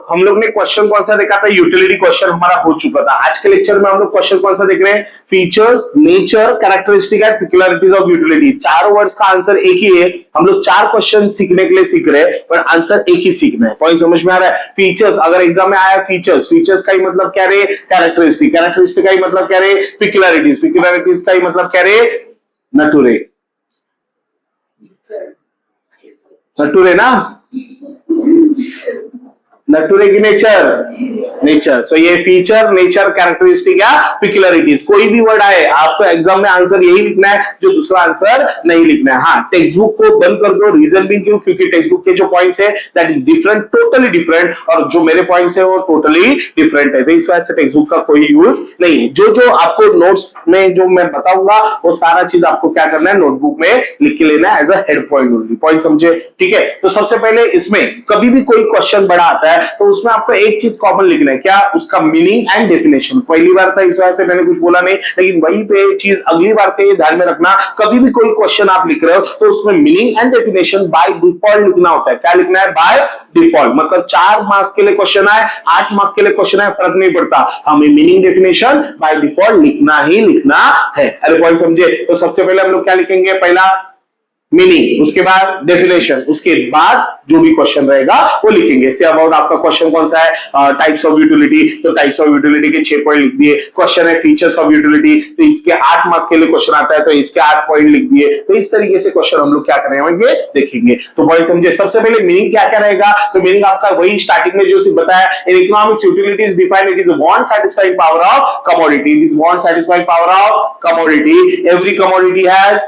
हम लोग ने क्वेश्चन कौन सा देखा था, यूटिलिटी क्वेश्चन हमारा हो चुका था। आज के लेक्चर में हम लोग क्वेश्चन कौन सा देख रहे हैं, features, nature, characteristic and peculiarities of utility. चार वर्ड्स का आंसर एक ही है। हम लोग चार क्वेश्चन सीखने के लिए सीख रहे हैं, पर आंसर एक ही सीखना है। पॉइंट समझ में आ रहा है? फीचर्स, अगर एग्जाम में आया फीचर्स, फीचर्स का ही मतलब क्या रे, कैरेक्टरिस्टिक, कैरेक्टरिस्टिक का ही मतलब क्या रे, पेक्युलरिटीज, पेक्युलरिटीज का ही मतलब क्या रे, नटुरे, नटुरे ना, नटुरे की नेचर, नेचर। सो ये फीचर, नेचर, कैरेक्टरिस्टिक या पेक्युलरिटीज, कोई भी वर्ड आए आपको एग्जाम में आंसर यही लिखना है, जो दूसरा आंसर नहीं लिखना है। हाँ, टेक्स्ट बुक को बंद कर दो। रीजन भी क्यों? क्योंकि टेक्स्ट बुक के जो पॉइंट्स है that is different, totally different, और जो मेरे पॉइंट्स है वो टोटली डिफरेंट है। तो इस वजह से टेक्स्ट बुक का कोई यूज नहीं है। जो जो आपको नोट्स में जो मैं बताऊंगा वो सारा चीज आपको क्या करना है, नोटबुक में लिख के लेना है as a head point only. Point समझे? ठीक है। तो सबसे पहले इसमें कभी भी कोई क्वेश्चन बड़ा आता है तो उसमें आपको एक चीज कॉमन लिखना है, क्या? उसका मीनिंग एंड डेफिनेशन। पहली बार था इस वजह से मैंने कुछ बोला नहीं, लेकिन वही पे चीज अगली बार से ये ध्यान में रखना, कभी भी कोई क्वेश्चन आप लिख रहे हो तो उसमें meaning and definition by default लिखना होता है। क्या लिखना है? By default. मतलब 4 मार्क्स के लिए क्वेश्चन आए, 8 मार्क्स के लिए क्वेश्चन आए, फर्क नहीं पड़ता, हमें मीनिंग डेफिनेशन बाय डिफॉल्ट लिखना ही लिखना है। अरे पॉइंट समझे? तो सबसे पहले हम लोग क्या लिखेंगे, पहला मीनिंग, उसके बाद डेफिनेशन, उसके बाद जो भी क्वेश्चन रहेगा वो लिखेंगे। से अबाउट आपका क्वेश्चन कौन सा है, टाइप्स ऑफ यूटिलिटी, तो टाइप्स ऑफ यूटिलिटी के 6 पॉइंट लिख दिए। क्वेश्चन है फीचर्स ऑफ यूटिलिटी, तो इसके 8 मार्क्स के लिए क्वेश्चन आता है तो इसके 8 पॉइंट लिख दिए। तो इस तरीके से क्वेश्चन हम लोग क्या करेंगे, देखेंगे। तो पॉइंट समझे? सबसे पहले मीनिंग क्या क्या रहेगा, तो मीनिंग आपका वही स्टार्टिंग में जो बताया, in economics utility is defined, it is want satisfying power of commodity, it is want satisfying power of commodity, every commodity has,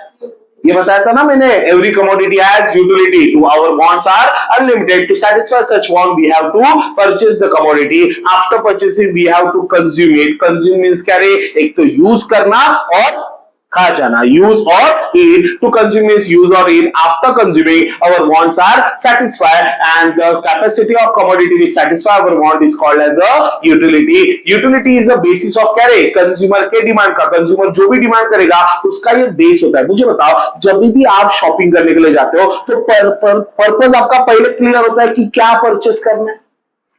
ये बताया था ना मैंने, every commodity has utility, to our wants are unlimited, to satisfy such want we have to purchase the commodity, after purchasing we have to consume it। consume means क्या रे, एक तो use करना और खा जाना, यूज और eat, to consume means use और eat, after consuming our wants are satisfied and the capacity of commodity to satisfy our want is called as a utility। utility is a basis of क्या रे, consumer के demand का, consumer जो भी demand करेगा उसका ये बेस होता है। मुझे बताओ, जब भी आप शॉपिंग करने के लिए जाते हो तो पर्पस आपका पहले क्लियर होता है कि क्या परचेस करना है,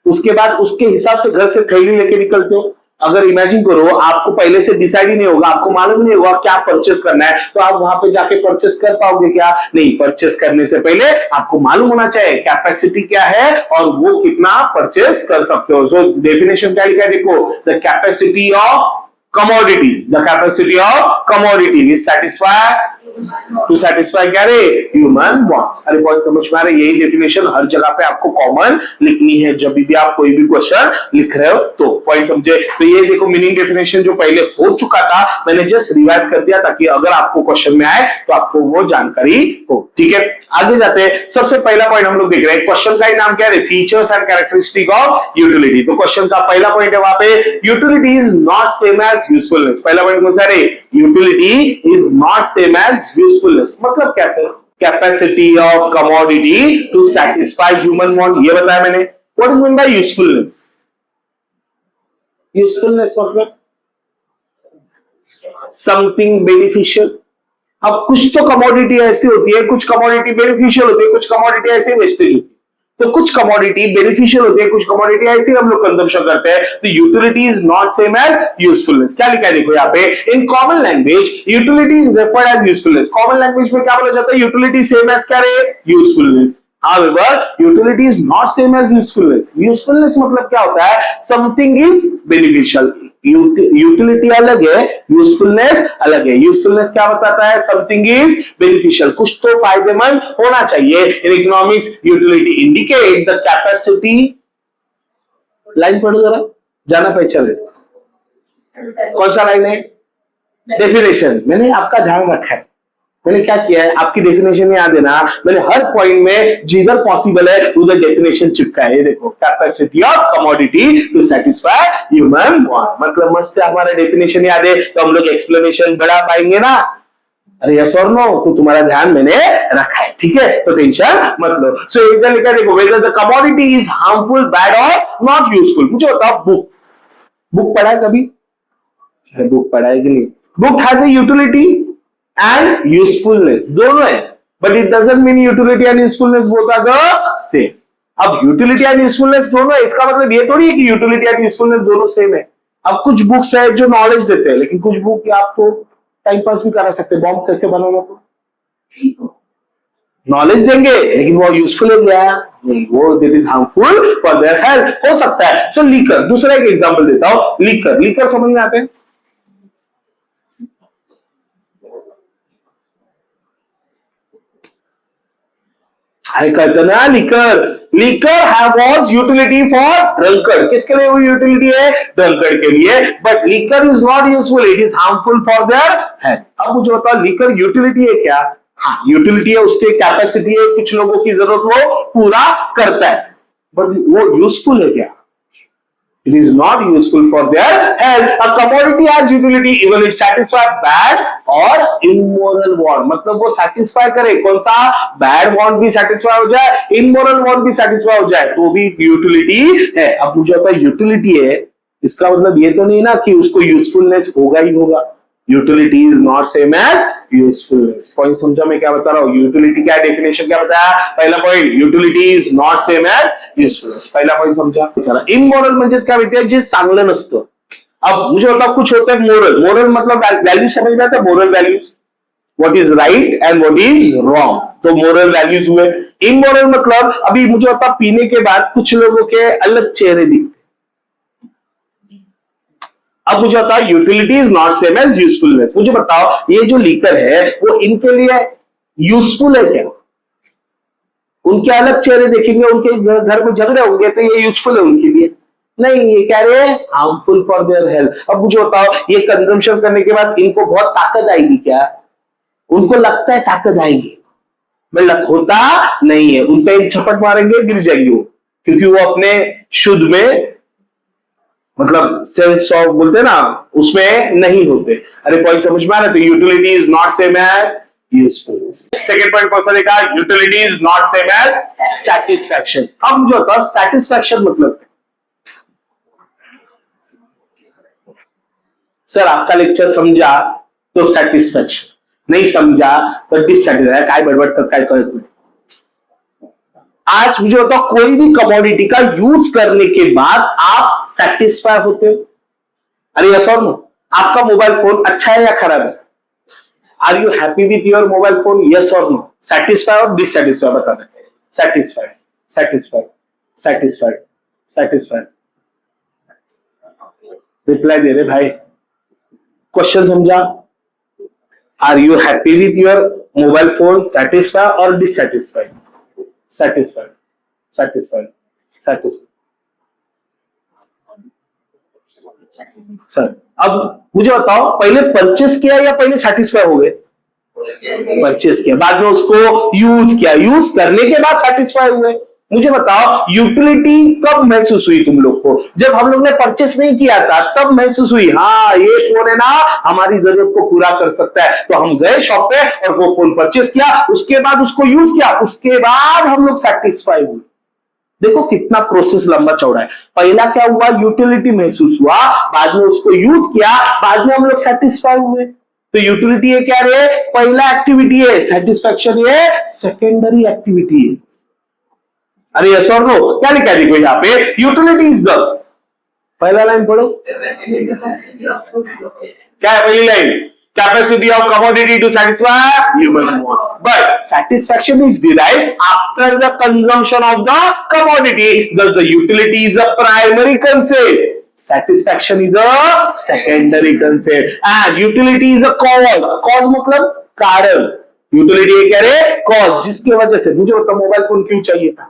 उसके बाद उसके हिसाब से घर से थैली लेके निकलते हो। अगर इमेजिन करो आपको पहले से डिसाइड ही नहीं होगा, आपको मालूम नहीं होगा क्या परचेस करना है, तो आप वहां पे जाके परचेस कर पाओगे क्या? नहीं। परचेस करने से पहले आपको मालूम होना चाहिए कैपेसिटी क्या है और वो कितना परचेस कर सकते हो। सो डेफिनेशन क्या लिखा है देखो, the capacity of commodity, the capacity of commodity is to satisfy क्या रे, ह्यूमन wants। अरे पॉइंट समझ में आ रहा है? यही डेफिनेशन हर जगह पे आपको कॉमन लिखनी है जब भी आप कोई भी क्वेश्चन लिख रहे हो तो। पॉइंट समझे? तो ये देखो मीनिंग डेफिनेशन जो पहले हो चुका था, मैंने जस्ट रिवाइज कर दिया ताकि अगर आपको क्वेश्चन में आए तो आपको वो जानकारी हो। ठीक है, आगे जाते हैं। सबसे पहला पॉइंट हम लोग देख रहे हैं, क्वेश्चन का ही नाम क्या है, features and characteristic of utility. तो क्वेश्चन का पहला पॉइंट है वहां पे, utility is not same as usefulness. पहला पॉइंट कौन सा है? Utility is not same as usefulness. मतलब कैसे? Capacity of commodity to satisfy human want, ये बताया मैंने। What is mean by usefulness? Usefulness मतलब समथिंग बेनिफिशियल। अब कुछ तो कमोडिटी ऐसी होती है, कुछ कमोडिटी बेनिफिशियल होती है, कुछ कमोडिटी ऐसी वेस्टेज होती है। तो कुछ कमोडिटी बेनिफिशियल होती है, कुछ कमोडिटी ऐसी हम लोग कंजम्पशन करते हैं। तो utility is not same as usefulness. क्या लिखा है देखो यहाँ पे, in common language utility is referred as usefulness. Common language में क्या बोला जाता है, यूटिलिटी सेम एज क्या रे, usefulness. However, utility is not same as usefulness. Usefulness मतलब क्या होता है, something is beneficial. यूटिलिटी अलग है, यूजफुलनेस अलग है। यूजफुलनेस क्या बताता है, समथिंग इज बेनिफिशियल, कुछ तो फायदेमंद होना चाहिए। In economics utility indicate the capacity, line पढ़ो जरा, जाना पहचान। कौन सा लाइन है? डेफिनेशन। मैंने आपका ध्यान रखा है, मैंने क्या किया है, आपकी डेफिनेशन याद है ना, मैंने हर पॉइंट में जिधर पॉसिबल है उधर डेफिनेशन चिपका है। ये देखो, capacity of commodity to satisfy human want. मतलब मस्त से हमारा डेफिनेशन याद है तो हम लोग एक्सप्लेनेशन बढ़ा पाएंगे ना। अरे यस और नो, तो तुम्हारा ध्यान मैंने रखा है। ठीक है, तो टेंशन मत लो। सो इधर लिखा देखो, whether the commodity is harmful, bad और नॉट यूजफुल। मुझे बताओ, बुक पढ़ा है कभी? बुक पढ़ा है कि नहीं? Book has a utility and usefulness, दोनों है, but it doesn't mean utility and usefulness both are the same। अब यूटिलिटी एंड यूजफुलनेस दोनों है, इसका मतलब ये थोड़ी है कि यूटिलिटी एंड यूजफुलनेस दोनों सेम है। अब कुछ बुक्स है जो नॉलेज देते हैं, लेकिन कुछ बुक आपको टाइम पास भी करा सकते हैं। बॉम्ब कैसे बनाना, तो नॉलेज देंगे लेकिन वो यूजफुल है क्या? नहीं, वो it is harmful for their health हो सकता है। सो लीकर, दूसरा एक एग्जांपल देता हूं। लीकर, लीकर समझ में आते हैं? अरे कहते ना liquor, liquor was utility for drunkard. किसके लिए वो यूटिलिटी है? ड्रंकर्ड के लिए। But liquor is not useful, it is harmful for their health. अब मुझे बताओ लीकर यूटिलिटी है क्या? हाँ यूटिलिटी है, उसकी कैपेसिटी है, कुछ लोगों की जरूरत वो पूरा करता है, बट वो यूजफुल है क्या? It is not useful for their health. A commodity has utility even it satisfy bad or immoral want. मतलब वो satisfy करे, कौन सा? Bad want भी satisfy हो जाए, immoral want भी satisfy हो जाए, तो भी utility है। अब मुझे पता है utility है, इसका मतलब ये तो नहीं ना कि उसको usefulness होगा ही होगा। Utility is not same as usefulness. Point समझा मैं क्या बता रहा हूं? यूटिलिटी क्या डेफिनेशन क्या बताया? पहला point, utility is not same as usefulness. पहिला पॉइंट समझा? चला, इमोरल म्हणजेच काय माहितीये? जे चांगलं नसतं। अब मुझे मतलब कुछ होता है मोरल, मोरल मतलब वैल्यूज समझ में आता है? Moral values, what is right and what is wrong, तो मोरल वैल्यूज हुए। इमोरल मतलब अभी मुझे होता पीने के बाद कुछ लोगों के अलग चेहरे दिखते। अब मुझे बताओ utility is not same as usefulness. मुझे बताओ ये जो लीकर है वो इनके लिए यूजफुल है क्या? उनके अलग चेहरे देखेंगे, उनके घर में झगड़े होंगे, तो ये यूजफुल है उनके लिए? नहीं, ये कह रहे हैं हार्मफुल फॉर देयर हेल्थ। अब मुझे बताओ ये कंजम्पशन करने के बाद इनको बहुत ताकत आएगी क्या? उनको लगता है ताकत आएगी, मतलब होता नहीं है। उन पे एक झपट मारेंगे गिर जाएंगे वो, क्योंकि वो अपने शुद्ध में मतलब सेंस ऑफ बोलते हैं ना उसमें नहीं होते। अरे पॉइंट समझ में आ रहा है? तो utility is not same as usefulness. Second point कौन सा देखा? Utility is not same as satisfaction. अब मुझे होता है सैटिस्फैक्शन मतलब, सर आपका लेक्चर समझा तो सैटिस्फैक्शन, नहीं समझा तो डिससैटिस्फाइड। काय बडबड काय कळत नाही। आज मुझे बताओ कोई भी कमोडिटी का यूज करने के बाद आप सेटिस्फाई होते हो? अरे यस और नो? आपका मोबाइल फोन अच्छा है या खराब है? Are you happy with your mobile phone? Yes और नो? सेटिस्फाई और डिससेटिस्फाई बता दें। Satisfied, satisfied, satisfied, satisfied. Reply दे रहे भाई, क्वेश्चन समझा? Are you happy with your mobile phone? Satisfy और dissatisfied? Satisfied, satisfied, satisfied. Sir अब मुझे बताओ पहले परचेस किया या पहले सेटिस्फाई हो गए? परचेस किया, बाद में उसको यूज किया, यूज करने के बाद सेटिस्फाई हुए। मुझे बताओ यूटिलिटी कब महसूस हुई तुम लोग को? जब हम लोग ने परचेस नहीं किया था तब महसूस हुई, हाँ ये फोन है ना हमारी जरूरत को पूरा कर सकता है, तो हम गए शॉप पे और वो फोन परचेस किया, उसके बाद उसको यूज किया, उसके बाद हम लोग सेटिस्फाई हुए। देखो कितना प्रोसेस लंबा चौड़ा है। पहला क्या हुआ? यूटिलिटी महसूस हुआ, बाद में उसको यूज किया, बाद में हम लोग सेटिस्फाई हुए। तो यूटिलिटी है क्या रे? पहला एक्टिविटी है, सेटिस्फैक्शन ये सेकेंडरी एक्टिविटी है। अरे यस और नो? क्या लिखा है देखो यहाँ पे? यूटिलिटी इज द, पहला लाइन पढ़ो, क्या है पहली line? Capacity of commodity to satisfy human want. But satisfaction is derived after the consumption of the commodity. Thus, the utility is a primary concept. Satisfaction is a secondary concept. And utility is a cause. Cause मतलब कारण. Utility है क्या रे? Cause. जिसके वजह से मुझे मतलब मोबाइल फोन क्यों चाहिए था?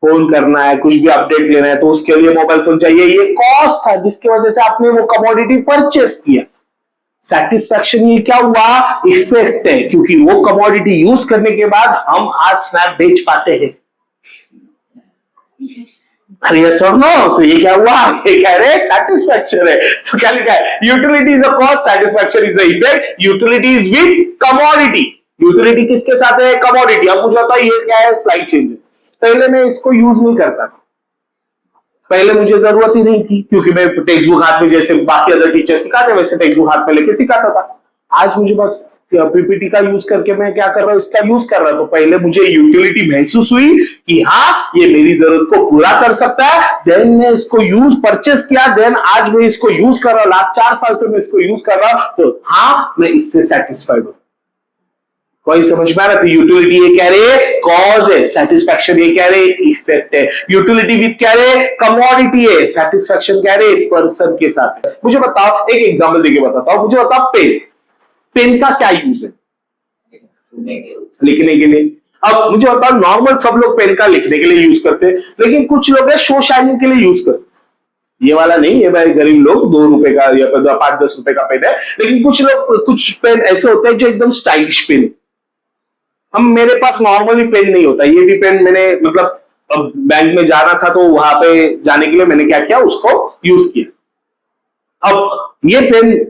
फोन करना है, कुछ भी अपडेट लेना है, तो उसके लिए मोबाइल फोन चाहिए। ये कॉस्ट था जिसकी वजह से आपने वो कमोडिटी परचेस किया। सेटिस्फैक्शन ये क्या हुआ? इफेक्ट है, क्योंकि वो कमोडिटी यूज करने के बाद हम आज स्नैप बेच पाते हैं। अरे यस और नो? तो ये क्या हुआ? ये कह रहे सेटिस्फैक्शन है। सो क्या लिखा है? Utility is a cost, satisfaction is the effect, utility is with commodity. Utility किसके साथ है? कमोडिटी। अब मुझे पता है ये क्या है? Slide change. पहले मैं इसको यूज नहीं करता, पहले मुझे जरूरत ही नहीं थी, क्योंकि मैं टेक्स्ट बुक हाथ में जैसे बाकी अदर टीचर सिखाते वैसे टेक्स्ट बुक हाथ में लेके सिखाता था। आज मुझे बस पीपीटी का यूज करके मैं क्या कर रहा हूं, इसका यूज कर रहा हूं, तो पहले मुझे यूटिलिटी महसूस हुई कि हाँ ये मेरी जरूरत को पूरा कर सकता है, देन मैं इसको यूज परचेस किया, देन आज मैं इसको यूज कर रहा हूं, लास्ट 4 साल से मैं इसको यूज कर रहा हूं, तो हाँ मैं इससे सेटिस्फाइड हूं। कोई समझ में आ रहा? तो यूटिलिटी ये कह रहे कॉज है, सेटिस्फैक्शन ये कह रहे इफेक्ट है। यूटिलिटी विद कह रहे कमोडिटी है, सेटिस्फैक्शन कह रहे पर्सन के साथ है। मुझे बताओ, एक एग्जांपल देके बताता हूं, मुझे बताओ पेन, पेन का क्या यूज है? लिखने के लिए। अब मुझे बताओ, नॉर्मल सब लोग पेन का लिखने के लिए यूज करते हैं, लेकिन कुछ लोग है शो शाइनिंग के लिए यूज करते। ये वाला नहीं, ये भाई गरीब लोग 2 रुपए का या 5-10 रुपए का पेन है, लेकिन कुछ लोग, कुछ पेन ऐसे होते हैं जो एकदम स्टाइलिश पेन। हम, मेरे पास नॉर्मली पेन नहीं होता, ये भी पेन मैंने मतलब अब बैंक में जाना था तो वहां पे जाने के लिए मैंने क्या किया, उसको यूज किया। अब ये पेन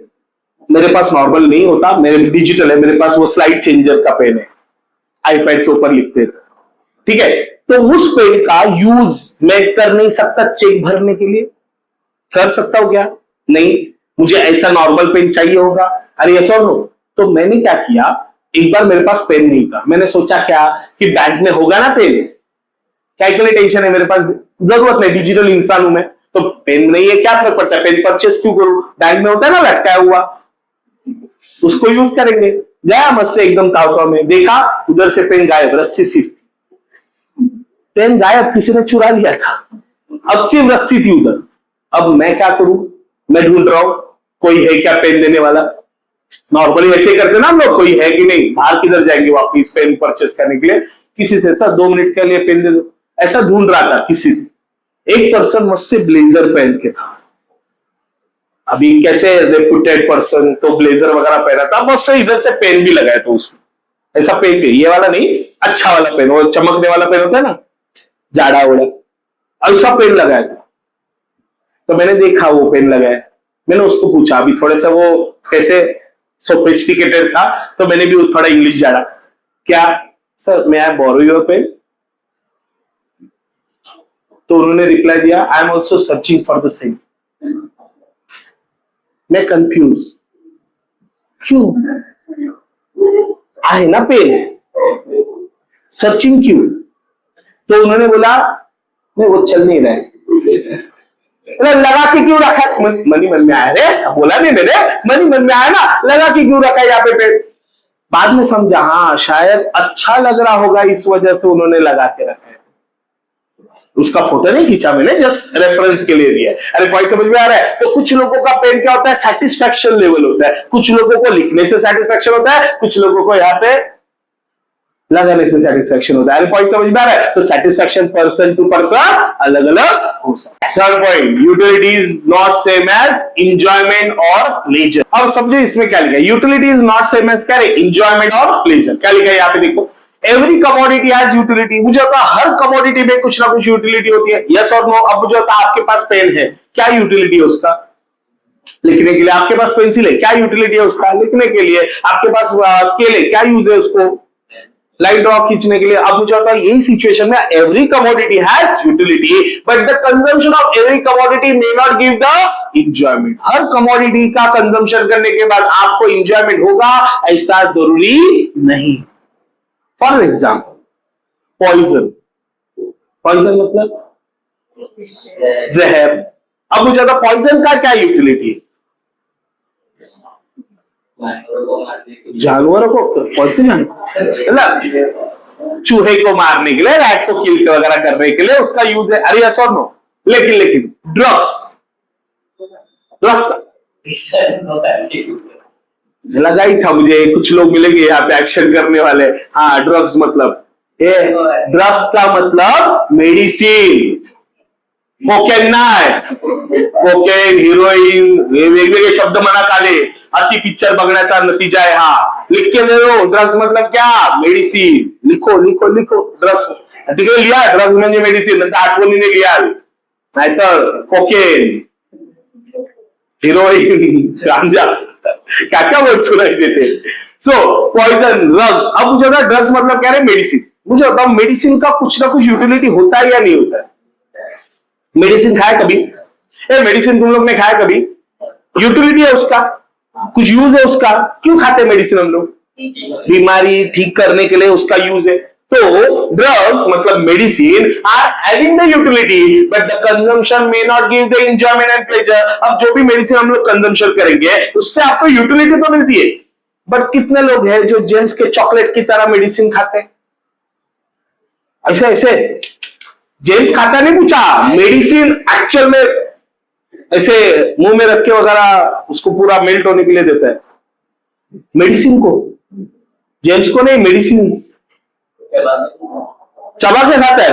मेरे पास नॉर्मल नहीं होता, मेरे डिजिटल है, मेरे पास वो स्लाइड चेंजर का पेन है, आईपैड के ऊपर लिखते थे, ठीक है। तो उस पेन का यूज मैं कर नहीं सकता चेक भरने के लिए? कर सकता हूं क्या? नहीं, मुझे ऐसा नॉर्मल पेन चाहिए होगा। अरे ऐसा हो, तो मैंने क्या किया, एक बार मेरे पास पेन नहीं था, मैंने सोचा क्या कि बैंक में होगा ना पेन, क्या के लिए टेंशन है, मेरे पास जरूरत नहीं, डिजिटल इंसान हूं मैं, तो पेन नहीं है, क्या फर्क पड़ता है, पेन परचेस क्यों करूं, बैंक में होता है ना लटकाया हुआ, उसको यूज करेंगे। गया मत से एकदम तावता में, देखा उधर से पेन गायब, रस्सी सिर्फ, पेन गायब, किसी ने चुरा लिया था, अब सिर्फ रस्सी थी उधर। अब मैं क्या करूं, मैं ढूंढ रहा हूं कोई है क्या पेन देने वाला। नॉर्मली ऐसे करते ना हम लोग, कोई है कि नहीं, बाहर किधर जाएंगे वापिस पेन परचेस करने के लिए, किसी से सर 2 मिनट के लिए पेन दे दो, ऐसा ढूंढ रहा था किसी से। एक पर्सन मुझसे ब्लेजर पहन के था, अभी कैसे रेपुटेड पर्सन, तो ब्लेजर वगैरह पहना था, मुझसे इधर से पेन भी लगाया था उसने, ऐसा पेन भी, ये वाला नहीं, अच्छा वाला पेन, वो चमकने वाला पेन होता है ना, जाड़ा ओड़ा, ऐसा पेन लगाया था। तो मैंने देखा वो पेन लगाया, मैंने उसको पूछा, अभी थोड़े सा वो कैसे सोफिस्टिकेटेड था, तो मैंने भी थोड़ा इंग्लिश जाना, क्या सर मैं आई बोरो योर पेन? तो उन्होंने रिप्लाई दिया, I am also searching for the same. मैं कंफ्यूज, क्यों, आहे ना पेन, सर्चिंग क्यों? तो उन्होंने बोला नहीं वो चल नहीं रहा है, लगा के क्यों रखा, मनी मन में आया रे, ऐसा बोला नहीं मैंने, मनी मन में आया ना, लगा के क्यों रखा है यहाँ पे पेन। बाद में समझा, हाँ शायद अच्छा लग रहा होगा, इस वजह से उन्होंने लगा के रखा है। उसका फोटो नहीं खींचा मैंने, जस्ट रेफरेंस के लिए दिया। अरे पॉइंट समझ में आ रहा है? तो कुछ लोगों का पेन क्या होता है, सेटिस्फैक्शन लेवल होता है, कुछ लोगों को लिखने से सेटिस्फैक्शन होता है, कुछ लोगों को यहाँ पे लगाने से सेटिस्फैक्शन होता है। अरे पॉइंट समझ में आ रहा है? तो सेटिस्फैक्शन पर्सन टू पर्सन अलग अलग हो सकता है। Third point, utility is not same as enjoyment और प्लेजर। अब समझो इसमें क्या लिखा है, utility is not same as क्या है, इंजॉयमेंट और प्लेजर। क्या लिखा है यहाँ पे देखो, एवरी कमोडिटी हैज यूटिलिटी। मुझे होता है हर कमोडिटी में कुछ ना कुछ यूटिलिटी होती है, यस और नो। अब मुझे होता है आपके पास पेन है, क्या यूटिलिटी है उसका, लिखने के लिए। आपके पास पेंसिल है, क्या यूटिलिटी है उसका, लिखने के लिए। आपके पास स्केल है, क्या यूज है उसको, लाइन ड्रॉ खींचने के लिए। अब मुझे होता है यही सिचुएशन में every commodity has utility, but the consumption of every commodity may not give the enjoyment. Her commodity का कंजम्पशन करने के बाद आपको इंजॉयमेंट होगा ऐसा जरूरी नहीं। फॉर एग्जाम्पल पॉइजन, पॉइजन मतलब जहर। अब मुझे आता पॉइजन का क्या यूटिलिटी है, जानवरों को, कौन से जानवर, चूहे को मारने के लिए, रैट को किल वगैरह करने के लिए उसका यूज है। अरे यस और नो। लेकिन ड्रग्स, ड्रग्स लगा ही था मुझे, कुछ लोग मिलेंगे यहाँ पे एक्शन करने वाले। हाँ, ड्रग्स मतलब ड्रग्स का मतलब मेडिसिन, कोकेन नाही, कोकेन, हिरोईन, हे वेगवेगळे शब्द मनात आले, अति पिक्चर बघण्याचा नतीजा आहे हा। लिख के दे दो, ड्रग्स मतलब क्या, मेडिसिन। लिखो लिखो लिखो, ड्रग्स तिकडे लिहा, ड्रग्स म्हणजे मेडिसिन, नंतर आठवणीने लिहाल, नाहीतर कोकेन, हिरोईन, गांजा, क्या क्या वर्ड सुनाई देते। सो पॉइजन, ड्रग्स। अब मुझे होता ड्रग्स मतलब क्या है, मेडिसिन। मुझे होता मेडिसिन का कुछ ना कुछ यूटिलिटी होता है या नहीं होता है। मेडिसिन खाया कभी, मेडिसिन तुम लोग ने खाया कभी, यूटिलिटी है उसका, कुछ यूज है उसका, क्यों खाते हैं मेडिसिन हम लोग, बीमारी ठीक करने के लिए उसका यूज है। तो ड्रग्स मतलब medicine are having the utility but the consumption may not give the enjoyment and pleasure. अब जो भी मेडिसिन हम लोग कंजम्पशन करेंगे उससे आपको यूटिलिटी तो मिलती है, बट कितने लोग हैं जो जेम्स के चॉकलेट की तरह मेडिसिन खाते हैं? ऐसे ऐसे जेम्स खाता नहीं, पूछा मेडिसिन एक्चुअल में ऐसे मुंह में रख के वगैरह उसको पूरा मेल्ट होने के लिए देता है मेडिसिन को, जेम्स को नहीं, मेडिसिन चबा के खाता है।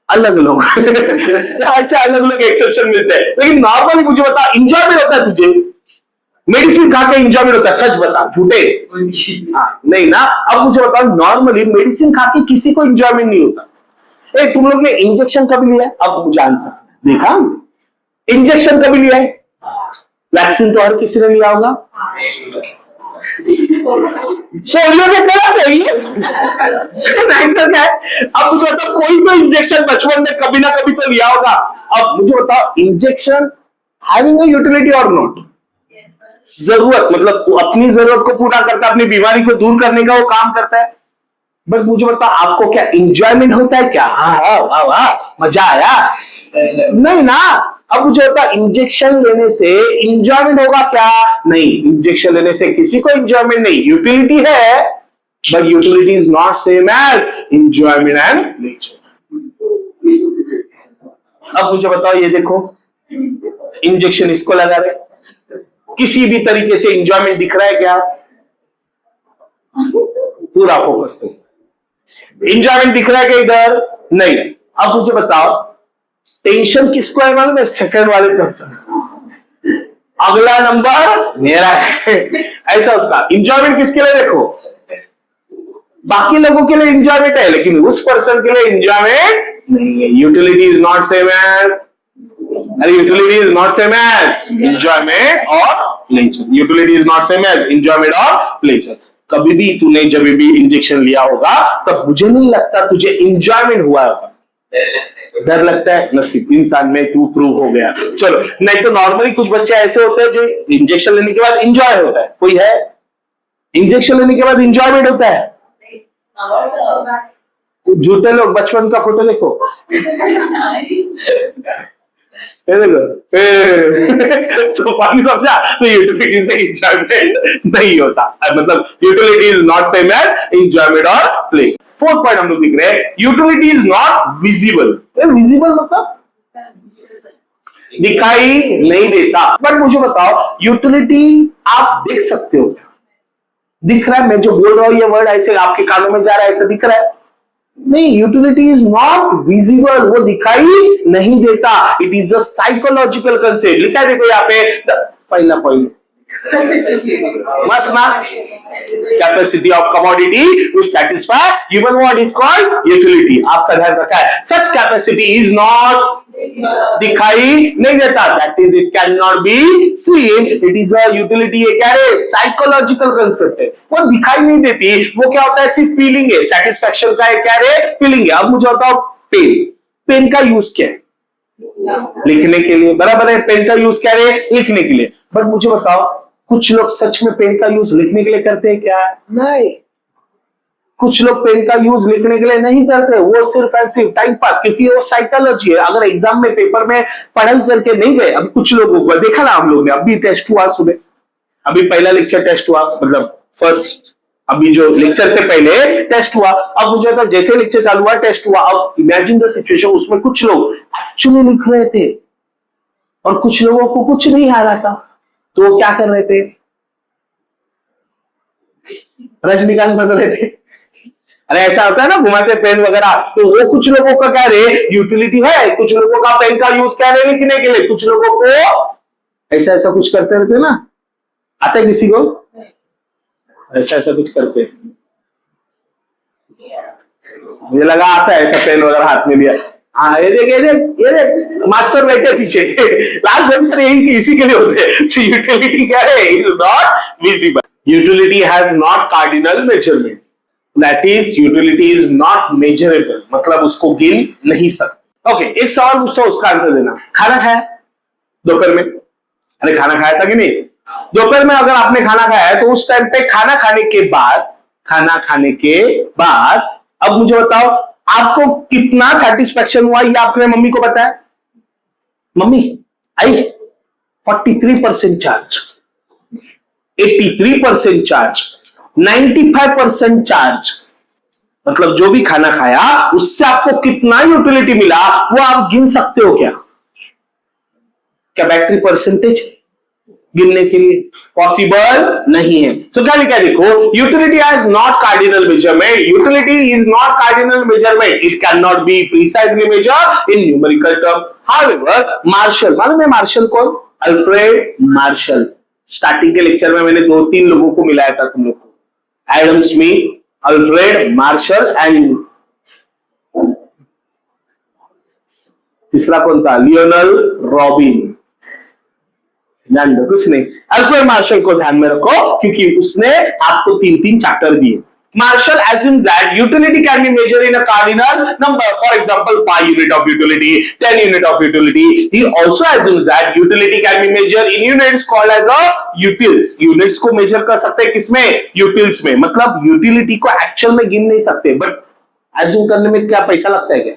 अलग लोग ऐसे अलग अलग एक्सेप्शन मिलते हैं, लेकिन नॉर्मली मुझे बता इंजॉयमेंट होता है तुझे? मेडिसिन खा के इंजॉयमेंट होता है? सच बता, झूठे? हाँ, नहीं ना। अब मुझे बताओ नॉर्मली मेडिसिन खा के किसी को इंजॉयमेंट नहीं होता। तुम लोग ने इंजेक्शन कभी लिया? अब मुझे आंसर देखा, इंजेक्शन कभी लिया है? वैक्सीन तो हर किसी ने लिया होगा। पोलियो के तरह नहीं तो क्या है? अब मुझे बताओ कोई तो इंजेक्शन बचपन में कभी ना कभी तो लिया होगा। अब मुझे बताओ इंजेक्शन हैविंग अ यूटिलिटी और नॉट? जरूरत मतलब अपनी जरूरत को पूरा करता है, अपनी बीमारी को दूर करने का वो काम करता है, बट मुझे बताओ आपको क्या इंजॉयमेंट होता है क्या? हाँ हाँ वाह वाह मजा आया, नहीं ना। अब मुझे होता इंजेक्शन लेने से इंजॉयमेंट होगा क्या? नहीं, इंजेक्शन लेने से किसी को इंजॉयमेंट नहीं, यूटिलिटी है but utility is not same as enjoyment and nature. अब मुझे बताओ ये देखो इंजेक्शन इसको लगा रहे, किसी भी तरीके से इंजॉयमेंट दिख रहा है क्या? पूरा फोकस तो इंजॉयमेंट दिख रहा है क्या इधर? नहीं। अब मुझे बताओ टेंशन किसको है मालूम है? सेकंड वाले पर्सन, अगला नंबर मेरा है ऐसा उसका इंजॉयमेंट किसके लिए? देखो बाकी लोगों के लिए इंजॉयमेंट है लेकिन उस पर्सन के लिए इंजॉयमेंट नहीं है। Utility is not same as, अरे utility is not same as enjoyment और pleasure. Utility is not same as enjoyment और प्लेजर। कभी भी तूने जब भी इंजेक्शन लिया होगा तब मुझे नहीं लगता तुझे इंजॉयमेंट हुआ होगा, डर लगता है। नसीब इंसान में तू प्रूव हो गया। चलो, नहीं तो नॉर्मली कुछ बच्चे ऐसे होते हैं जो इंजेक्शन लेने के बाद इंजॉय होता है। कोई है इंजेक्शन लेने के बाद इंजॉयमेंट होता है? झूठे लोग बचपन का फोटो देखो तो पानी समझा, तो यूटिलिटी से इंजॉयमेंट नहीं होता, मतलब utility is not same as enjoyment और प्ले। फोर्थ पॉइंट हम लोग लिख रहे हैं utility is not visible. Visible मतलब दिखाई नहीं देता, बट मुझे बताओ यूटिलिटी आप देख सकते हो क्या? दिख रहा है? मैं जो बोल रहा हूं ये वर्ड ऐसे आपके कानों में जा रहा है, ऐसा दिख रहा है? नहीं, यूटिलिटी इज नॉट विजिबल, वो दिखाई नहीं देता। It is a psychological concept. लिखा है देखो यहाँ पे पहला पॉइंट मस्ट ना, capacity of commodity to satisfy given what is called utility. आपका ध्यान रखा है, सच कैपेसिटी इज नॉट, दिखाई नहीं देता, that is it can not be seen, it is a utility. ये क्या है? साइकोलॉजिकल कंसेप्ट है, वो दिखाई नहीं देती, वो क्या होता है? सिर्फ फीलिंग है, सेटिस्फैक्शन का है, क्या है? फीलिंग है। अब मुझे बताओ पेन, पेन का यूज क्या है? लिखने के लिए, बराबर है। पेन का यूज क्या है? लिखने के लिए। बट मुझे बताओ कुछ लोग सच में पेन का यूज लिखने के लिए करते हैं क्या? नहीं, कुछ लोग पेन का यूज लिखने के लिए नहीं करते, वो सिर्फ ऐसे टाइम पास, क्योंकि वो साइकोलॉजी है। अगर एग्जाम में पेपर में पढ़ाई करके नहीं गए, अब कुछ लोगों को देखा ना हम लोग ने, अभी टेस्ट हुआ सुबह, अभी पहला लेक्चर टेस्ट हुआ, मतलब फर्स्ट, अभी जो लेक्चर से पहले टेस्ट हुआ। अब मुझे तो जैसे लेक्चर चालू हुआ टेस्ट हुआ। अब इमेजिन द सिचुएशन, उसमें कुछ लोग एक्चुअली लिख रहे थे और कुछ लोगों को कुछ नहीं आ रहा था, तो वो क्या कर रहे थे? रजनीकांत बन रहे थे। अरे ऐसा होता है ना, घुमाते पेन वगैरह, तो वो कुछ लोगों का क्या रे यूटिलिटी है, कुछ लोगों का पेन का यूज क्या है लिखने के लिए, कुछ लोगों को ऐसा ऐसा कुछ करते रहते ना। आता है किसी को ऐसा ऐसा कुछ करते? मुझे लगा आता है ऐसा पेन वगैरह हाथ में लिया। हाँ ये देख, ये देख, ये देख, मास्टर बैठे पीछे, लास्ट बेंचर यही इसी के लिए होते हैं। So यूटिलिटी क्या है? Is not visible. Utility has not cardinal measurement, that is utility is not measurable, मतलब उसको गिन नहीं सकते। ओके, एक सवाल पूछता हूं, उसका आंसर देना। खाना खाया दोपहर में? अरे खाना खाया था कि नहीं? दोपहर में अगर आपने खाना खाया है तो उस टाइम पे खाना खाने के बाद अब मुझे बताओ आपको कितना सेटिस्फेक्शन हुआ, ये आपने मम्मी को बताया? मम्मी आई 43% चार्ज, 83% चार्ज, 95% चार्ज, मतलब जो भी खाना खाया उससे आपको कितना यूटिलिटी मिला वो आप गिन सकते हो क्या? क्या बैटरी परसेंटेज गिनने के लिए पॉसिबल नहीं है। सो क्या लिखा है देखो, utility has not cardinal measurement, utility is not cardinal measurement, it can not be precisely measured in numerical term. However Marshall, मालूम है मार्शल कौन? Alfred Marshall. स्टार्टिंग के लेक्चर में मैंने 2-3 लोगों को मिलाया था तुम लोग को, Adam Smith, Alfred Marshall and तीसरा कौन था? Lionel robin. ध्यान दो, कुछ नहीं, अल्फ्रेड मार्शल को ध्यान में रखो क्योंकि उसने आपको 3-3 चैप्टर दिए। Marshall assumes that utility can be measured in a cardinal number, for example 5 unit of utility, 10 unit of utility. He also assumes that utility can be measured in units called as a utils. Units को measure कर सकते हैं किसमें? Utils में, मतलब utility को actual में गिन नहीं सकते, but assume करने में क्या पैसा लगता है क्या?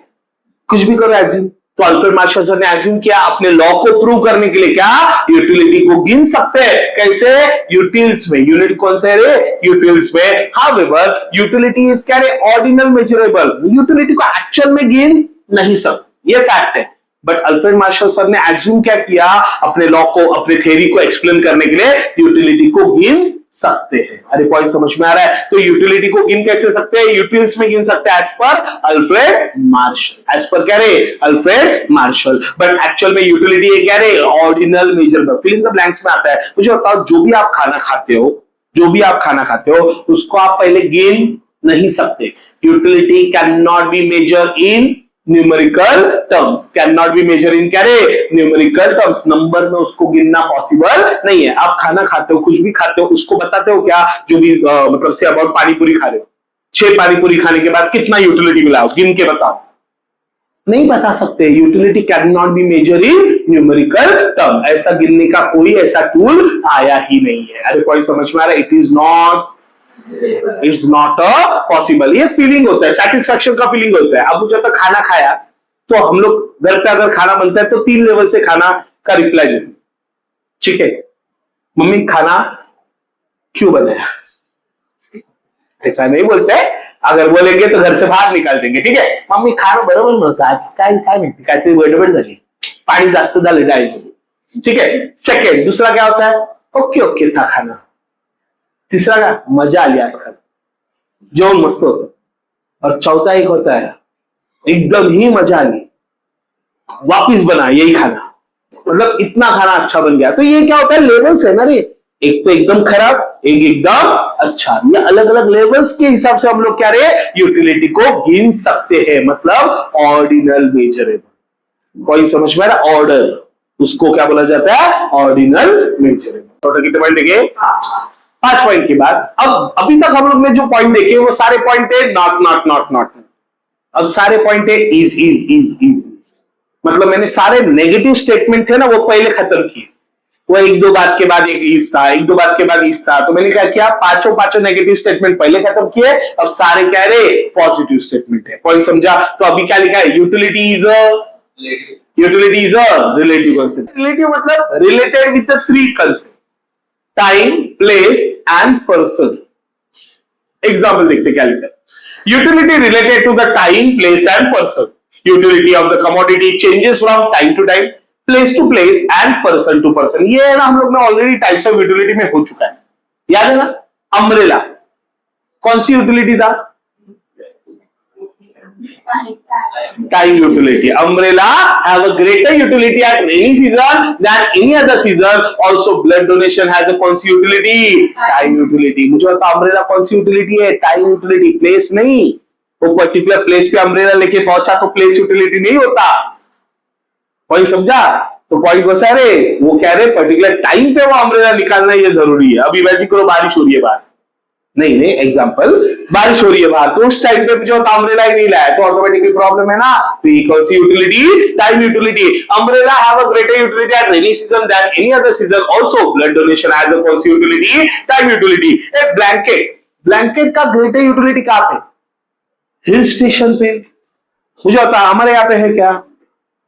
कुछ भी करो assume। तो अल्फ्रेड मार्शल सर ने एज्यूम किया अपने लॉ को प्रूव करने के लिए, क्या यूटिलिटी को गिन सकते हैं, कैसे? यूटिल्स में। यूनिट कौन से रे? यूटिल्स में। हाउएवर यूटिलिटी इज क्या रे? ऑर्डिनल मेजरेबल, यूटिलिटी को एक्चुअल में गिन नहीं सकते, ये फैक्ट है। बट अल्फ्रेड मार्शल सर ने एज्यूम क्या किया, अपने लॉ को, अपने थ्योरी को एक्सप्लेन करने के लिए यूटिलिटी को गिन सकते हैं। अरे पॉइंट समझ में आ रहा है? तो यूटिलिटी को गिन कैसे सकते हैं? यूटिल्स में गिन सकते हैं as per Alfred Marshall, as पर क्या रे? Alfred Marshall. बट एक्चुअल में यूटिलिटी क्या रे? Ordinal measurement. Fill in the blanks में आता है। मुझे बताओ, जो भी आप खाना खाते हो उसको आप पहले गिन नहीं सकते। Utility can not be measure in numerical terms, can not be measure in क्या रे? Numerical terms. नंबर में उसको गिनना पॉसिबल नहीं है। आप खाना खाते हो, कुछ भी खाते हो, उसको बताते हो क्या? जो भी मतलब से अबाउट पानी पूरी खा रहे हो, 6 पानी पूरी खाने के बाद कितना यूटिलिटी मिला, गिन के बताओ। नहीं बता सकते। Utility can not be measure in numerical term, ऐसा गिनने का कोई ऐसा टूल आया ही नहीं है। अरे पॉइंट समझ में आ रहा है? It's not a possible. ये फीलिंग होता है, सेटिस्फैक्शन का फीलिंग होता है। अब जब तक खाना खाया तो हम लोग घर पे अगर खाना बनता है तो 3 लेवल से खाना का रिप्लाई देते, ठीक है? मम्मी खाना क्यों बनाया, ऐसा नहीं बोलते। अगर बोलेंगे तो घर से बाहर निकाल देंगे, ठीक है? मम्मी खाना बरोबर नव्हतं आज, काय माहिती काहीतरी गडबड झाली, पाणी जास्त झालं डाळीमध्ये, ठीक है? सेकंड, दूसरा क्या होता है? ओके था खाना। तीसरा क्या? मजा आली आज खाना, जेवण मस्त होतं। और चौथा एक होता है एकदम ही मजा आली, वापिस बना यही खाना, मतलब इतना खाना अच्छा बन गया। तो ये क्या होता है? लेवल्स है ना रे, एक तो एकदम खराब, एक एकदम अच्छा। ये अलग अलग लेवल्स के हिसाब से हम लोग क्या रे? यूटिलिटी को गिन सकते हैं, मतलब ऑर्डिनल मेजरेबल। कोई समझ में आ रहा? ऑर्डर, उसको क्या बोला जाता है? Ordinal measurable. टोटल कितने पॉइंट देखे? 5 पॉइंट के बाद अब अभी तक हम लोग ने जो पॉइंट देखे वो सारे पॉइंट है नॉट। अब सारे पॉइंट है इज। मतलब मैंने सारे नेगेटिव स्टेटमेंट थे ना वो पहले खत्म किए। वो 1-2 बात के बाद एक इज था, 1-2 बात के बाद इज था। तो मैंने क्या किया? पांचों नेगेटिव स्टेटमेंट पहले खत्म किए। अब सारे क्या रहे? पॉजिटिव स्टेटमेंट है। पॉइंट समझा? तो अभी क्या लिखा है? Utility is a relative concept. Relative मतलब related with the 3 concept, time, place and person. Example देखते क्या लिखा है। Utility related to the time, place and person. Utility of the commodity changes from time to time, place to place and person to person. ये है ना, हम लोग में ऑलरेडी टाइप्स ऑफ यूटिलिटी में हो चुका है, याद है ना? अम्ब्रेला कौन सी यूटिलिटी था? Time utility. Umbrella have a greater utility at rainy season than any other season. Also blood donation has a कौन सी यूटिलिटी? Time utility. मुझे बता अम्ब्रेला कौन सी यूटिलिटी है? Time utility. प्लेस नहीं, वो पर्टिकुलर प्लेस पे अम्ब्रेला लेके पहुंचा तो प्लेस यूटिलिटी नहीं होता। पॉइंट समझा? तो पॉइंट बसा रहे, वो कह रहे पर्टिकुलर टाइम पे वो अम्ब्रेला निकालना ये जरूरी है। अब इमेजिन करो बारिश हो रही है बाहर, नहीं नहीं, एग्जाम्पल बारिश हो रही है बाहर, तो उस टाइम पे जो अम्ब्रेला ही नहीं लाया तो ऑटोमेटिकली प्रॉब्लम है ना। तो ये कौन सी utility? Time utility. Umbrella have a greater utility at rainy season than any other season. Also blood donation has a कौन सी यूटिलिटी? Time utility. एक ब्लैंकेट, ब्लैंकेट का ग्रेटर यूटिलिटी कहां पे? हिल स्टेशन पे। मुझे बता हमारे यहाँ पे है क्या?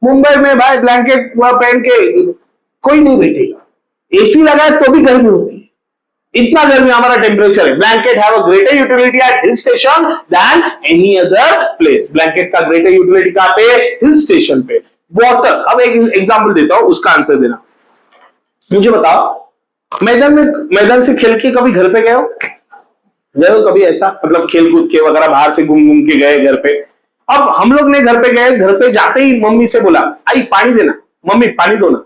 मुंबई में भाई ब्लैंकेट पहन के कोई नहीं बैठेगा, एसी लगाए तो भी गर्मी होती है, इतना गर्मी हमारा टेम्परेचर है। Blanket have a greater utility at hill station than any other place. Blanket का ग्रेटर यूटिलिटी कहां पे? हिल स्टेशन पे। वाटर, अब एक एग्जांपल देता हूं, उसका आंसर देना। मुझे बताओ मैदान से खेल के कभी घर पे गए हो कभी? ऐसा मतलब खेल कूद के वगैरह बाहर से घूम घूम के गए घर पे। अब हम लोग ने घर पे गए, घर पे जाते ही मम्मी से बोला आई पानी देना, मम्मी पानी दो ना।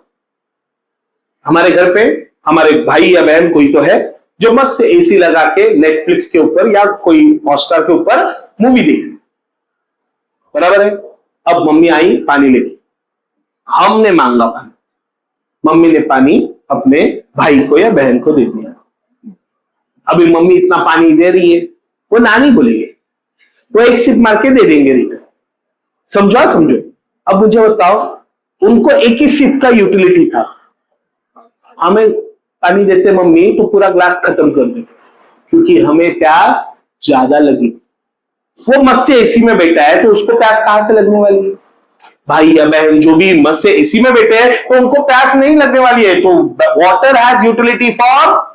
हमारे घर पे हमारे भाई या बहन कोई तो है जो मस्त से एसी लगा के नेटफ्लिक्स के ऊपर या कोई हॉटस्टार के ऊपर मूवी देख, बराबर है। अब मम्मी आई पानी लेके, हमने मांगा पानी, मम्मी ने पानी अपने भाई को या बहन को दे दिया। अभी मम्मी इतना पानी दे रही है, वो नानी बोलेंगे, वो एक सिप मार के दे देंगे रिटर्न। समझो। अब मुझे बताओ, उनको एक ही सिप का यूटिलिटी था, हमें पानी देते मम्मी तो पूरा ग्लास खत्म कर देते, क्योंकि हमें प्यास ज्यादा लगी। वो मस्त से एसी में बैठा है तो उसको प्यास कहां से लगने वाली है? भाई या बहन जो भी मस्त से एसी में बैठे हैं तो उनको प्यास नहीं लगने वाली है। तो water has utility for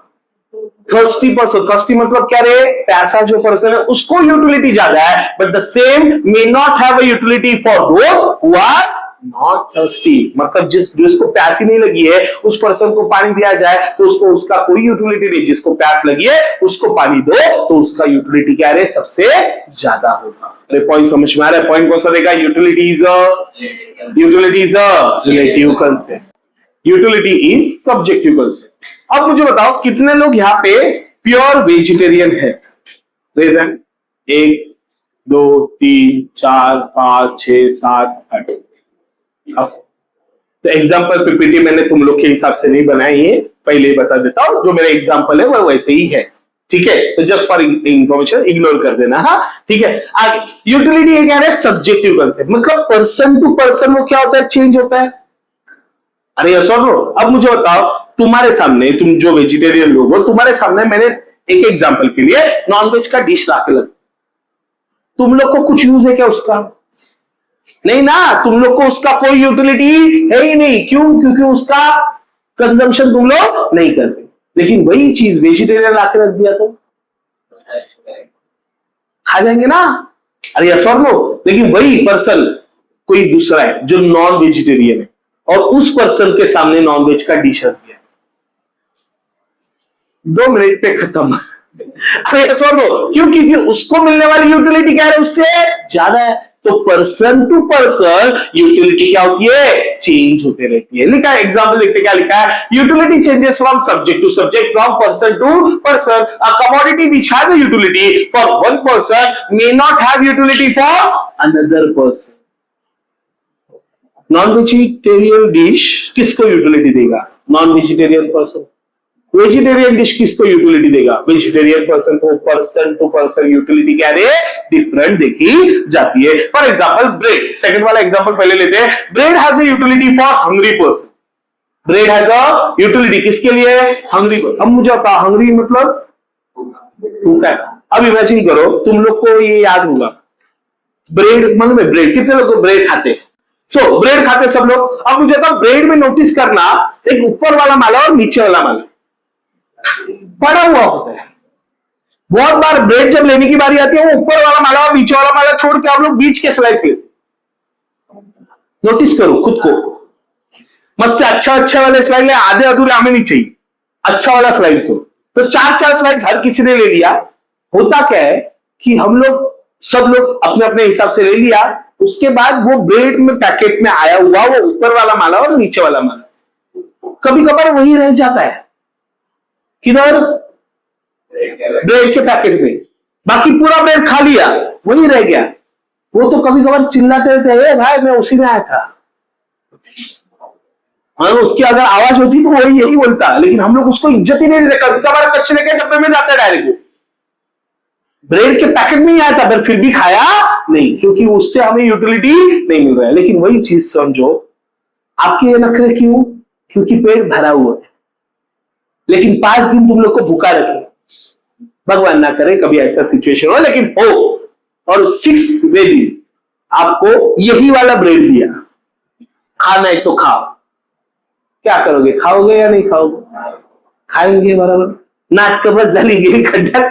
thirsty person. Thirsty मतलब क्या रे? प्यासा जो पर्सन है उसको यूटिलिटी ज्यादा है, but the same may not have a utility for those who are not thirsty. मतलब जिसको प्यास ही नहीं लगी है उस पर्सन को पानी दिया जाए तो उसको उसका कोई यूटिलिटी नहीं। जिसको प्यास लगी है उसको पानी दो तो उसका यूटिलिटी क्या है? सबसे ज्यादा होगा। अरे पॉइंट समझ में आ रहा है? पॉइंट कौन सा देगा? Utility is a relative concept, utility is subjective concept. अब मुझे बताओ कितने लोग यहाँ पे प्योर वेजिटेरियन है? रीजन 1 2 3 4 5 6 7 8। तो एग्जाम्पल पीपीटी मैंने तुम लोग के हिसाब से नहीं बनाई है, पहले ही बता देता हूं, जो मेरा एग्जाम्पल है वो वैसे ही है, ठीक है? तो जस्ट फॉर इंफॉर्मेशन इग्नोर कर देना, हाँ ठीक है। आगे यूटिलिटी क्या है? सब्जेक्टिव कंसेप्ट, मतलब पर्सन टू पर्सन वो क्या होता है? चेंज होता है। अरे यस और नो? अब मुझे बताओ, तुम्हारे सामने, तुम जो वेजिटेरियन लोग हो, तुम्हारे सामने मैंने एक एग्जाम्पल के लिए नॉनवेज का डिश ला के लगा, तुम लोग को कुछ यूज है क्या उसका? नहीं ना, तुम लोग को उसका कोई यूटिलिटी है ही नहीं। क्यों? क्योंकि उसका कंजम्पशन तुम लोग नहीं करते। लेकिन वही चीज वेजिटेरियन लाके रख दिया तो खा जाएंगे ना? अरे यस और नो? लेकिन वही पर्सन कोई दूसरा है जो नॉन वेजिटेरियन है और उस पर्सन के सामने नॉनवेज का डिश रख दिया, 2 मिनट पे खत्म। अरे यस और नो? क्यों? क्योंकि उसको मिलने वाली यूटिलिटी क्या है? उससे ज्यादा है। तो पर्सन टू पर्सन यूटिलिटी क्या होती है? चेंज होते रहती है। लिखा है एग्जाम्पल देखते, क्या लिखा है? Utility changes from subject to subject, from person to person. A commodity which has a utility for one person may not have utility for another person. Non vegetarian dish किसको यूटिलिटी देगा? Non vegetarian person. Vegetarian dish किसको utility देगा? Vegetarian person को। Person to person utility क्या है? Different देखी जाती है। फॉर एग्जाम्पल ब्रेड, सेकंड वाला एग्जाम्पल पहले लेते हैं। Bread has a utility for hungry person. Bread has a utility किसके लिए? Hungry person. अब मुझे बता, हंग्री मतलब भूखा है। अब इमेजिन करो, तुम लोग को ये याद होगा, ब्रेड मतलब ब्रेड, कितने लोग ब्रेड खाते हैं? सो ब्रेड खाते सब लोग। अब मुझे तो ब्रेड में नोटिस करना, एक ऊपर वाला माला और नीचे वाला माला पड़ा हुआ होता है। बहुत बार ब्रेड जब लेने की बारी आती है, वो ऊपर वाला माला और नीचे वाला माला छोड़ के आप लोग बीच के स्लाइस लेते। नोटिस करो खुद को, मस्त से अच्छा वाले स्लाइस ले, आधे अधूरे हमें नहीं चाहिए, अच्छा वाला स्लाइस हो। तो 4 स्लाइस हर किसी ने ले लिया। होता क्या है कि हम लोग सब लोग अपने अपने हिसाब से ले लिया, उसके बाद वो ब्रेड में पैकेट में आया हुआ वो ऊपर वाला माला और नीचे वाला माला कभी कभार वही रह जाता है। किधर? ब्रेड के पैकेट में। बाकी पूरा ब्रेड खा लिया, वही रह गया। वो तो कभी कभार चिल्लाते रहते हैं, भाई मैं उसी में आया था। हाँ, उसकी अगर आवाज होती तो वही यही बोलता, लेकिन हम लोग उसको इज्जत ही नहीं देते। कभी कभार कचरे के डब्बे में जाता है डायरेक्ट। ब्रेड के पैकेट में ही आया था पर फिर भी खाया नहीं, क्योंकि उससे हमें यूटिलिटी नहीं मिल रहा है। लेकिन वही चीज समझो, आपके ये नखरे क्यों? क्योंकि पेट भरा हुआ है, लेकिन 5 दिन तुम लोग को भूखा रखे। भगवान ना करे कभी ऐसा सिचुएशन हो, लेकिन हो, और 6वें दिन आपको यही वाला ब्रेड दिया, खाना है तो खाओ। क्या करोगे? खाओगे या नहीं खाओगे? खाएंगे बराबर, नाक कबर जलेंगे, खड्डा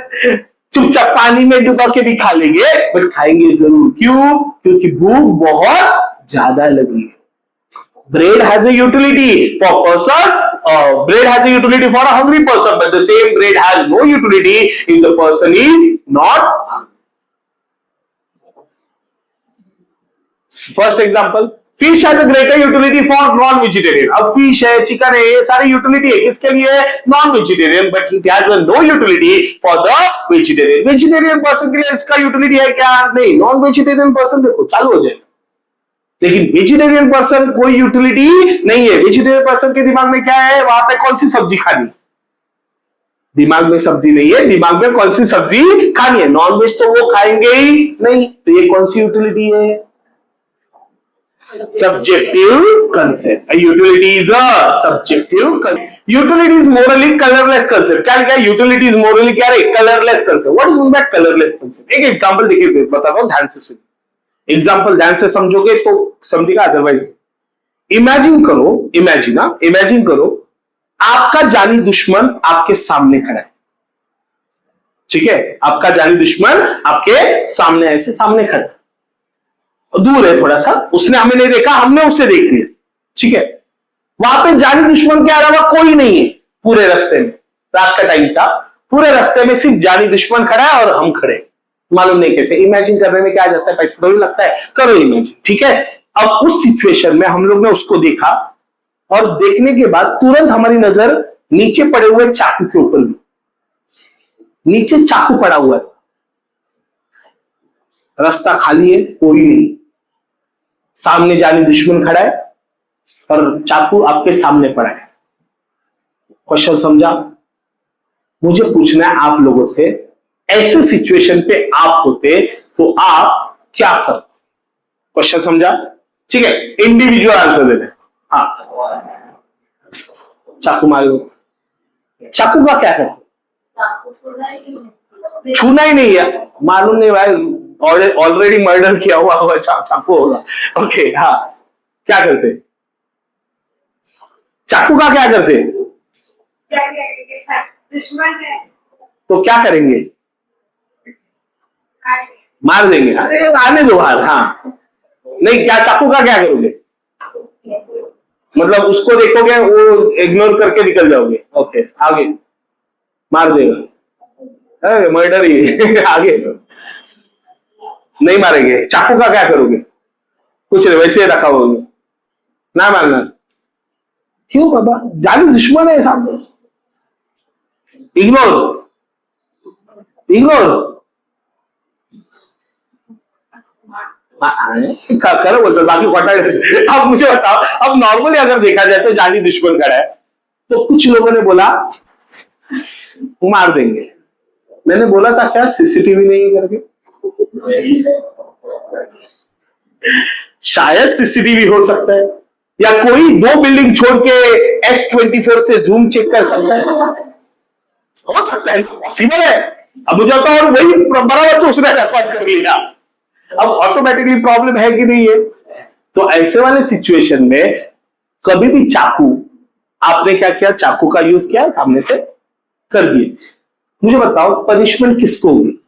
चुपचाप पानी में डुबा के भी खा लेंगे, बट खाएंगे जरूर। क्यों? क्योंकि भूख बहुत ज्यादा लगी है। Bread has a utility for person. Bread has a utility for a hungry person, but the same bread has no utility if the person is not hungry. First example, fish has a greater utility for non-vegetarian. अब fish है, chicken है, ये सारी utility है किसके लिए? Non-vegetarian, but it has a no utility for the vegetarian. Vegetarian person के लिए इसका utility है क्या? नहीं। Non-vegetarian person देखो चालू हो जाएगा, लेकिन वेजिटेरियन पर्सन कोई यूटिलिटी नहीं है। वेजिटेरियन पर्सन के दिमाग में क्या है? वहां पे कौन सी सब्जी खानी? दिमाग में सब्जी नहीं है, दिमाग में कौन सी सब्जी खानी है? नॉनवेज तो वो खाएंगे ही नहीं, तो ये कौन सी यूटिलिटी है? Subjective concept. Utility is a subjective concept. Utility is morally colourless concept. क्या लिखा है? यूटिलिटी इज मोरली क्या है? Colourless concept. What is mean by colourless concept? एक एग्जांपल देखिए, बताता हूं, ध्यान से सुनिए। एग्जाम्पल ध्यान से समझोगे तो समझेगा, अदरवाइज इमेजिन करो आपका जानी दुश्मन आपके सामने खड़ा है। ठीक है, आपका जानी दुश्मन आपके सामने, ऐसे सामने खड़ा है, दूर है थोड़ा सा, उसने हमें नहीं देखा, हमने उसे देख लिया। ठीक है, वहां पे जानी दुश्मन के अलावा कोई नहीं है पूरे रास्ते में। रात का टाइम था, पूरे रास्ते में सिर्फ जानी दुश्मन खड़ा है और हम खड़े। मालूम नहीं कैसे, इमेजिन करने में क्या जाता है, पैसा थोड़ी लगता है, करो इमेजिन। ठीक है, अब उस सिचुएशन में हम लोग ने उसको देखा, और देखने के बाद तुरंत हमारी नजर नीचे पड़े हुए चाकू के ऊपर भी। नीचे चाकू पड़ा हुआ है, रास्ता खाली है, कोई नहीं, सामने जाने दुश्मन खड़ा है और चाकू आपके सामने पड़ा है। क्वेश्चन समझा? मुझे पूछना है आप लोगों से, ऐसे सिचुएशन पे आप होते तो आप क्या करते? क्वेश्चन समझा? ठीक है, इंडिविजुअल आंसर देते। हाँ, चाकू मारो। चाकू का क्या करते? छूना ही नहीं है, मालूम नहीं भाई, ऑलरेडी मर्डर किया हुआ होगा, चाकू होगा। ओके, हाँ, क्या करते? चाकू का क्या करते? तो क्या करेंगे? मार देंगे। अरे आने दो बाहर। हाँ, नहीं, क्या चाकू का क्या करोगे? मतलब उसको देखोगे, वो इग्नोर करके निकल जाओगे। ओके, आगे मार देगा, अरे मर्डर ही। आगे नहीं मारेंगे। चाकू का क्या करोगे? कुछ नहीं, वैसे रखा होगा, ना मारना। क्यों बाबा? जानी दुश्मन है सामने, इग्नोर। करो बोलते, बाकी क्वार्टर। अब मुझे बताओ, अब नॉर्मली अगर देखा जाए तो जानी दुश्मन खड़ा है, तो कुछ लोगों ने बोला मार देंगे। मैंने बोला था क्या सीसीटीवी नहीं है करके? शायद सीसीटीवी हो सकता है, या कोई 2 बिल्डिंग छोड़ के S24 से जूम चेक कर सकता है, हो सकता है, पॉसिबल है। अब मुझे तो और वही बराबर तो उसने रिकॉर्ड कर लिया, अब ऑटोमेटिकली प्रॉब्लम है कि नहीं है? तो ऐसे वाले सिचुएशन में कभी भी चाकू, आपने क्या किया? चाकू का यूज किया, सामने से कर दिए। मुझे बताओ पनिशमेंट किसको होगी?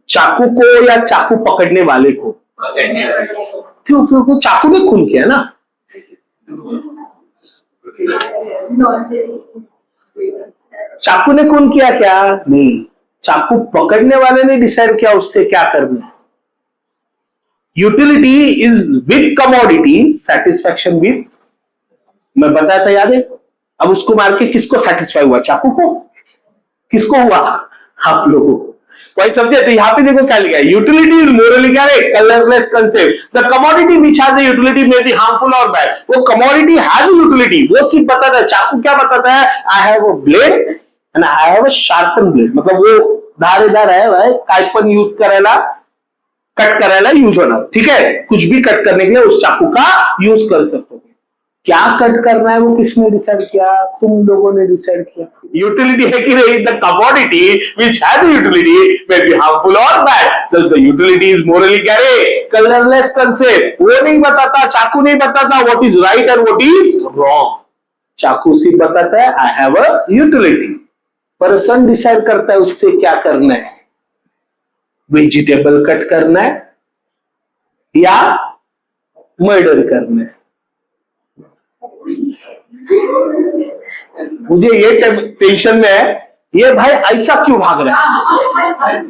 चाकू को या चाकू पकड़ने वाले को? क्यों? क्यों? चाकू ने खून किया ना। चाकू ने खून किया क्या? नहीं, चाकू पकड़ने वाले ने डिसाइड किया उससे क्या करना। Utility is with commodity, satisfaction with, मैं बताया था, याद है? अब उसको मार के किसको सेटिस्फाई हुआ? चाकू को। किसको हुआ? आप लोगों को। कोई समझे? तो यहाँ पे देखो क्या लिखा है, यूटिलिटी इज मोरली क्या है? Colourless concept. The commodity which has a utility may be harmful और बैड। वो कमोडिटी हैज अ यूटिलिटी, वो सिर्फ बताता है। चाकू क्या बताता है? I have a blade and I have a sharpen blade, मतलब वो धारेदार आहे भाई, काय पण यूज करायला, कट करायला यूज होना, ठीक है, कुछ भी कट करने के लिए उस चाकू का यूज कर सकते हो। क्या कट करना है वो किसने डिसाइड किया? तुम लोगों ने डिसाइड किया। यूटिलिटी है कि नहीं? The commodity which has a utility may be harmful or bad, thus the utility is morally carry colorless concept। वो नहीं बताता, चाकू नहीं बताता what is right and what is wrong, चाकू सिर्फ बताता है I have a utility। Person decide करता है उससे क्या करना है, वेजिटेबल कट करना है या मर्डर करना है। मुझे ये टेंशन में है, ये भाई ऐसा क्यों भाग रहा है,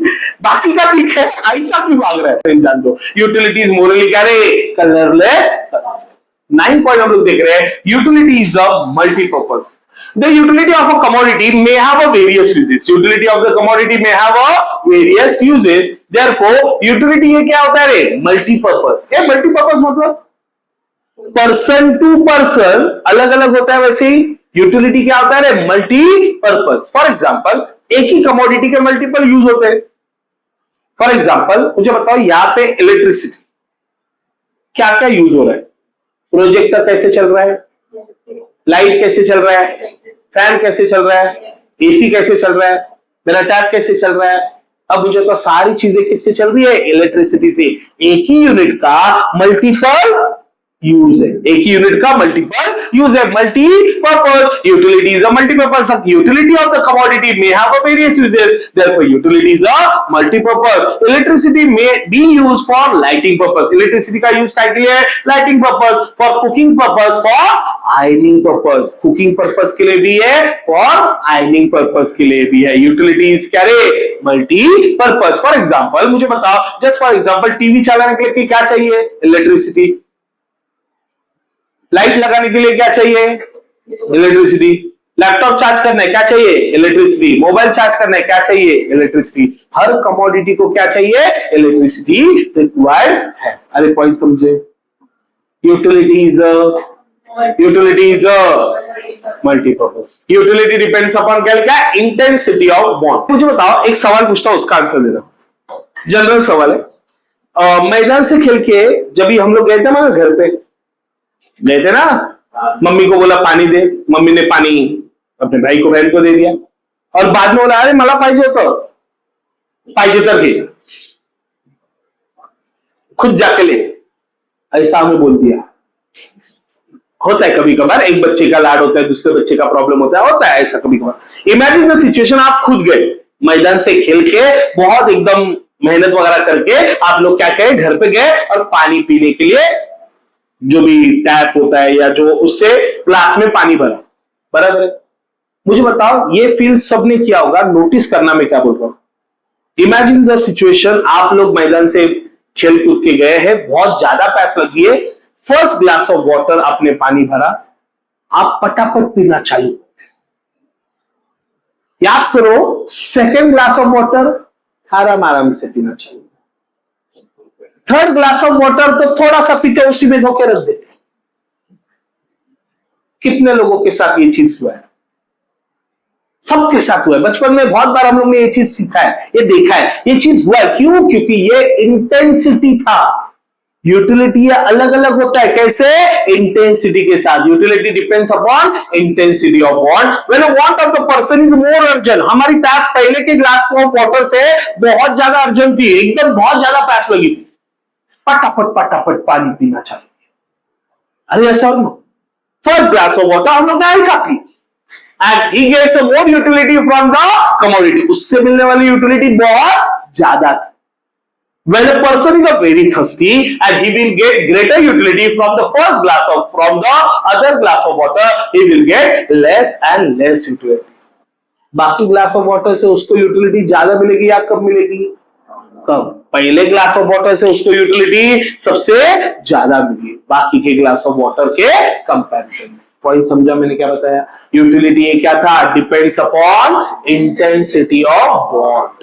बाकी का ठीक है, ऐसा क्यों भाग रहा है, जान दो। यूटिलिटीज मोरली क्या रे, कलरलेस। 9 पॉइंट हम लोग देख रहे हैं, utility is a multipurpose. The utility of a commodity may have a various uses. Utility of the commodity may have a various uses. Therefore, utility ये क्या होता है रे, multi-purpose। ये multi-purpose मतलब पर्सन टू पर्सन अलग अलग होता है, वैसे ही यूटिलिटी क्या होता है रे, मल्टीपर्पज। फॉर एग्जाम्पल, एक ही कमोडिटी के मल्टीपल यूज होते हैं। फॉर एग्जाम्पल मुझे बताओ, यहां पे इलेक्ट्रिसिटी क्या क्या यूज हो रहा है, प्रोजेक्टर कैसे चल रहा है, लाइट कैसे चल रहा है, फैन कैसे चल रहा है, एसी कैसे चल रहा है, मेरा टैप कैसे चल रहा है। अब मुझे तो सारी चीजें किससे चल रही है, इलेक्ट्रिसिटी से। एक ही यूनिट का मल्टीपल यूज है, एक ही यूनिट का मल्टीपल यूज है, multipurpose. Utility is a multipurpose. Utility of the commodity may have a various uses, therefore utility is a multipurpose. Electricity may be used for lighting purpose। Electricity का use क्या के लिए, lighting purpose, for cooking purpose, for ironing purpose. Cooking purpose के लिए भी है, for ironing purpose के लिए भी है। यूटिलिटी इज क्या रे, मल्टीपर्पज। फॉर एग्जाम्पल मुझे बताओ, जस्ट फॉर एग्जाम्पल टीवी चलाने के लिए क्या चाहिए, इलेक्ट्रिसिटी। लाइट लगाने के लिए क्या चाहिए, इलेक्ट्रिसिटी। लैपटॉप चार्ज करना है क्या चाहिए, इलेक्ट्रिसिटी। मोबाइल चार्ज करना है क्या चाहिए, इलेक्ट्रिसिटी। हर कमोडिटी को क्या चाहिए, इलेक्ट्रिसिटी रिक्वायर्ड है। अरे पॉइंट समझे, utility is a multipurpose. Utility depends upon क्या, इंटेंसिटी ऑफ बॉन्ड। मुझे बताओ, एक सवाल पूछता हूं, उसका आंसर देना, जनरल सवाल है। मैदान से खेल के जब हम लोग गए थे हमारे घर पे, गए थे ना, मम्मी को बोला पानी दे, मम्मी ने पानी अपने भाई को, बहन को दे दिया, और बाद में बोला अरे मला पाहिजे तर घे, खुद जाके ले, ऐसा हमें बोल दिया। होता है कभी कभार, एक बच्चे का लाड होता है, दूसरे बच्चे का प्रॉब्लम होता है ऐसा कभी कभार। इमेजिन द सिचुएशन, आप खुद गए मैदान से खेल के, बहुत एकदम मेहनत वगैरह करके आप लोग क्या कहे, घर पे गए और पानी पीने के लिए जो भी टैप होता है या जो उससे ग्लास में पानी भरा, बराबर है। मुझे बताओ, ये फील सबने किया होगा, नोटिस करना मैं क्या बोल रहा हूं। इमेजिन द सिचुएशन, आप लोग मैदान से खेल कूद के गए हैं, बहुत ज्यादा प्यास लगी है, फर्स्ट ग्लास ऑफ वाटर आपने पानी भरा, आप पटापट पीना चालू, याद करो सेकेंड ग्लास ऑफ वाटर आराम आराम से पीना चाहिए, थर्ड ग्लास ऑफ वाटर तो थोड़ा सा पीते उसी में धोके रख देते। कितने लोगों के साथ ये चीज हुआ है, सबके साथ हुआ है। बचपन में बहुत बार हम लोग ने ये चीज सीखा है, ये देखा है, ये चीज हुआ है। क्यों? क्योंकि ये इंटेंसिटी था। यूटिलिटी अलग अलग होता है, कैसे, इंटेंसिटी के साथ। Utility depends upon intensity of bond. When a want of the person is more urgent, हमारी प्यास पहले के ग्लास ऑफ वाटर से बहुत ज्यादा अर्जेंट थी, एकदम बहुत ज्यादा प्यास लगी थी, पटापट पानी पीना चाहिए। अरे ऐसा फर्स्ट ग्लास ऑफ वाटर हम लोग ऐसा पी, and he gets more utility from the commodity, उससे मिलने वाली यूटिलिटी बहुत ज्यादा थी। When a person is very thirsty and he will get greater utility from the first glass of, from the other glass of water, he will get less and less utility. बाकी glass of water से उसको utility ज्यादा मिलेगी या कम मिलेगी, कम। पहले glass of water से उसको यूटिलिटी सबसे ज्यादा मिली, बाकी के ग्लास ऑफ वाटर के कंपैरिजन में। पॉइंट समझा मैंने क्या बताया? यूटिलिटी ये क्या था, depends upon intensity of bond.